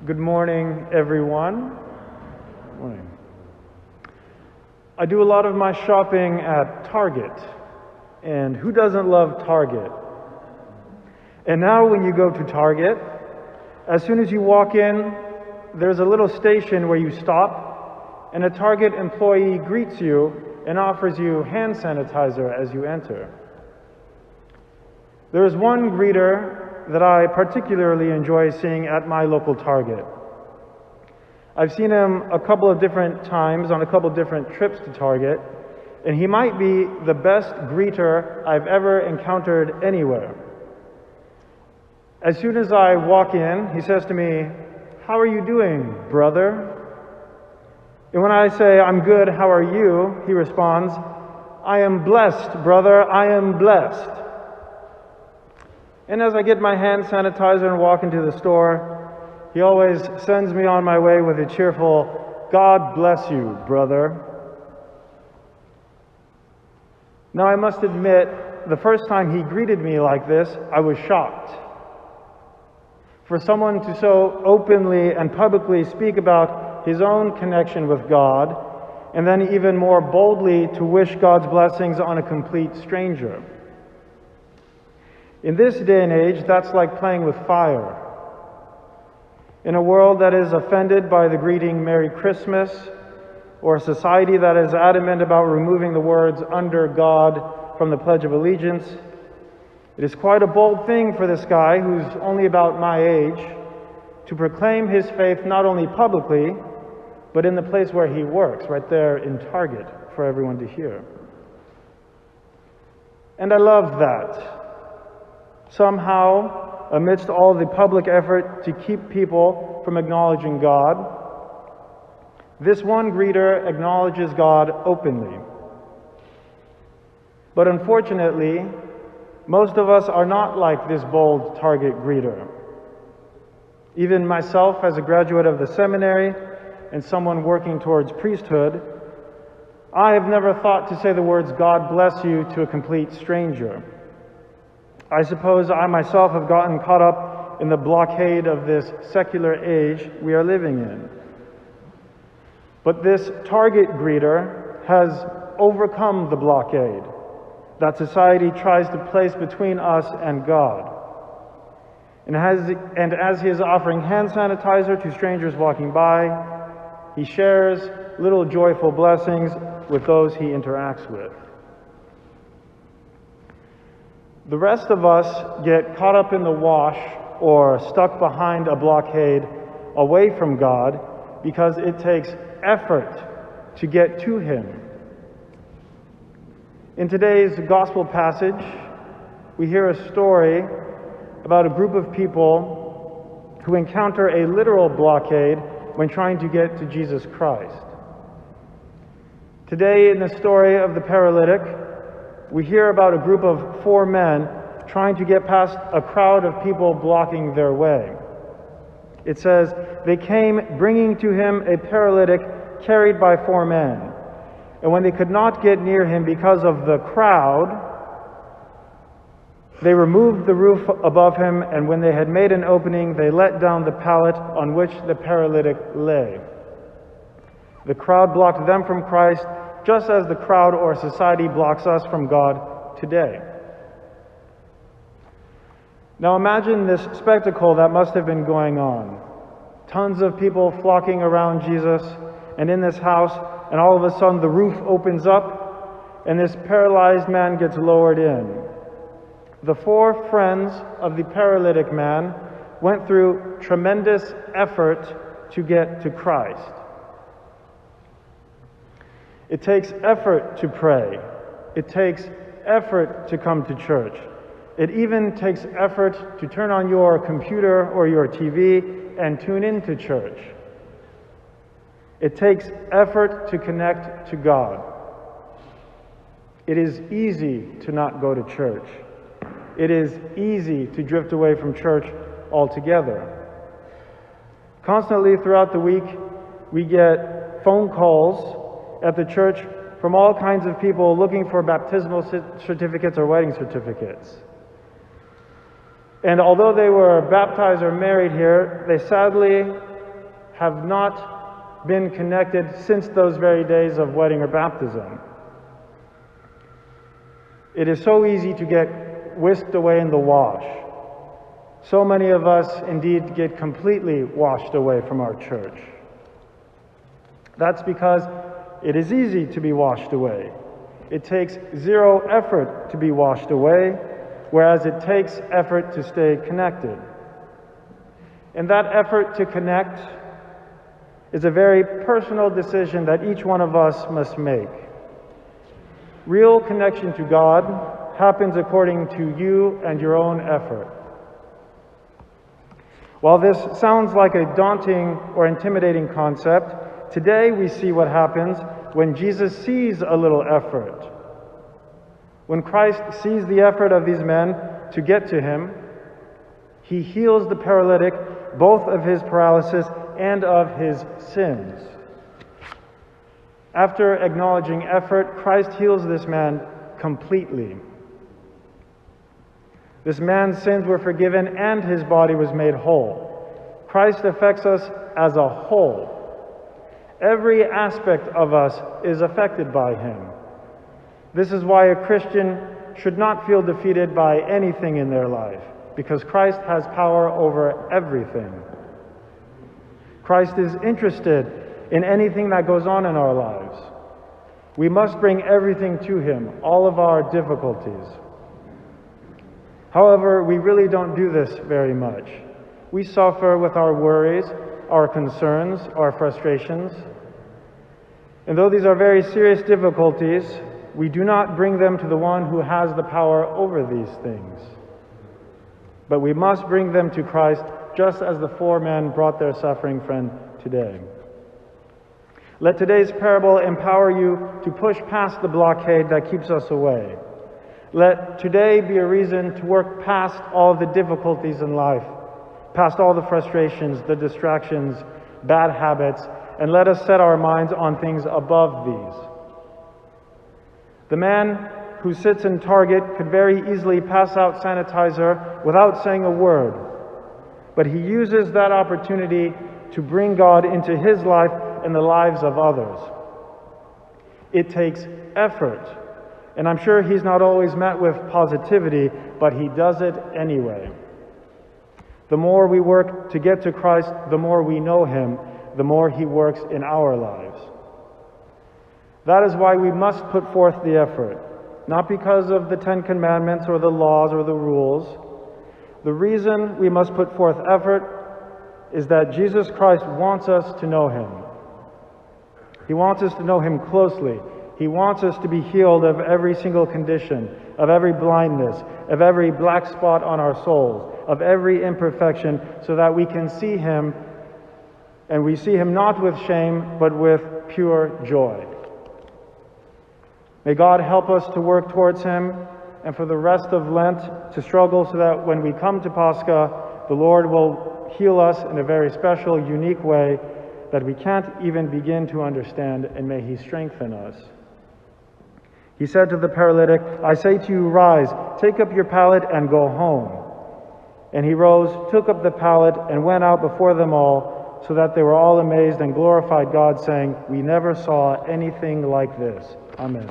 Good morning, everyone. Good morning. I do a lot of my shopping at Target, and who doesn't love Target? And now when you go to Target, as soon as you walk in, there's a little station where you stop, and a Target employee greets you and offers you hand sanitizer as you enter. There is one greeter that I particularly enjoy seeing at my local Target. I've seen him a couple of different times on a couple of different trips to Target, and he might be the best greeter I've ever encountered anywhere. As soon as I walk in, he says to me, "How are you doing, brother?" And when I say, "I'm good, how are you?" he responds, "I am blessed, brother, I am blessed." And as I get my hand sanitizer and walk into the store, he always sends me on my way with a cheerful, "God bless you, brother." Now I must admit, the first time he greeted me like this, I was shocked. For someone to so openly and publicly speak about his own connection with God, and then even more boldly to wish God's blessings on a complete stranger. In this day and age, that's like playing with fire. In a world that is offended by the greeting "Merry Christmas," or a society that is adamant about removing the words "under God" from the Pledge of Allegiance, it is quite a bold thing for this guy, who's only about my age, to proclaim his faith not only publicly, but in the place where he works, right there in Target, for everyone to hear. And I love that. Somehow, amidst all the public effort to keep people from acknowledging God, this one greeter acknowledges God openly. But unfortunately, most of us are not like this bold Target greeter. Even myself, as a graduate of the seminary and someone working towards priesthood, I have never thought to say the words "God bless you" to a complete stranger. I suppose I myself have gotten caught up in the blockade of this secular age we are living in. But this Target greeter has overcome the blockade that society tries to place between us and God. And as he is offering hand sanitizer to strangers walking by, he shares little joyful blessings with those he interacts with. The rest of us get caught up in the wash or stuck behind a blockade away from God because it takes effort to get to Him. In today's gospel passage, we hear a story about a group of people who encounter a literal blockade when trying to get to Jesus Christ. Today, in the story of the paralytic, we hear about a group of 4 men trying to get past a crowd of people blocking their way. It says, "They came bringing to him a paralytic carried by 4 men. And when they could not get near him because of the crowd, they removed the roof above him, and when they had made an opening, they let down the pallet on which the paralytic lay." The crowd blocked them from Christ, just as the crowd or society blocks us from God today. Now imagine this spectacle that must have been going on. Tons of people flocking around Jesus and in this house, and all of a sudden the roof opens up and this paralyzed man gets lowered in. The 4 friends of the paralytic man went through tremendous effort to get to Christ. It takes effort to pray. It takes effort to come to church. It even takes effort to turn on your computer or your TV and tune into church. It takes effort to connect to God. It is easy to not go to church. It is easy to drift away from church altogether. Constantly throughout the week, we get phone calls at the church from all kinds of people looking for baptismal certificates or wedding certificates. And although they were baptized or married here, they sadly have not been connected since those very days of wedding or baptism. It is so easy to get whisked away in the wash. So many of us indeed get completely washed away from our church. That's because it is easy to be washed away. It takes zero effort to be washed away, whereas it takes effort to stay connected. And that effort to connect is a very personal decision that each one of us must make. Real connection to God happens according to you and your own effort. While this sounds like a daunting or intimidating concept, today we see what happens when Jesus sees a little effort. When Christ sees the effort of these men to get to him, he heals the paralytic both of his paralysis and of his sins. After acknowledging effort, Christ heals this man completely. This man's sins were forgiven and his body was made whole. Christ affects us as a whole. Every aspect of us is affected by him. This is why a Christian should not feel defeated by anything in their life, because Christ has power over everything. Christ is interested in anything that goes on in our lives. We must bring everything to him, all of our difficulties. However, we really don't do this very much. We suffer with our worries, our concerns, our frustrations. And though these are very serious difficulties, we do not bring them to the one who has the power over these things. But we must bring them to Christ, just as the 4 men brought their suffering friend today. Let today's parable empower you to push past the blockade that keeps us away. Let today be a reason to work past all the difficulties in life, past all the frustrations, the distractions, bad habits, and let us set our minds on things above these. The man who sits in Target could very easily pass out sanitizer without saying a word, but he uses that opportunity to bring God into his life and the lives of others. It takes effort, and I'm sure he's not always met with positivity, but he does it anyway. The more we work to get to Christ, the more we know him, the more he works in our lives. That is why we must put forth the effort, not because of the 10 Commandments or the laws or the rules. The reason we must put forth effort is that Jesus Christ wants us to know him. He wants us to know him closely. He wants us to be healed of every single condition, of every blindness, of every black spot on our souls, of every imperfection, so that we can see him, and we see him not with shame, but with pure joy. May God help us to work towards him, and for the rest of Lent to struggle so that when we come to Pascha, the Lord will heal us in a very special, unique way that we can't even begin to understand, and may he strengthen us. He said to the paralytic, "I say to you, rise, take up your pallet and go home." And he rose, took up the pallet, and went out before them all, so that they were all amazed and glorified God, saying, "We never saw anything like this." Amen.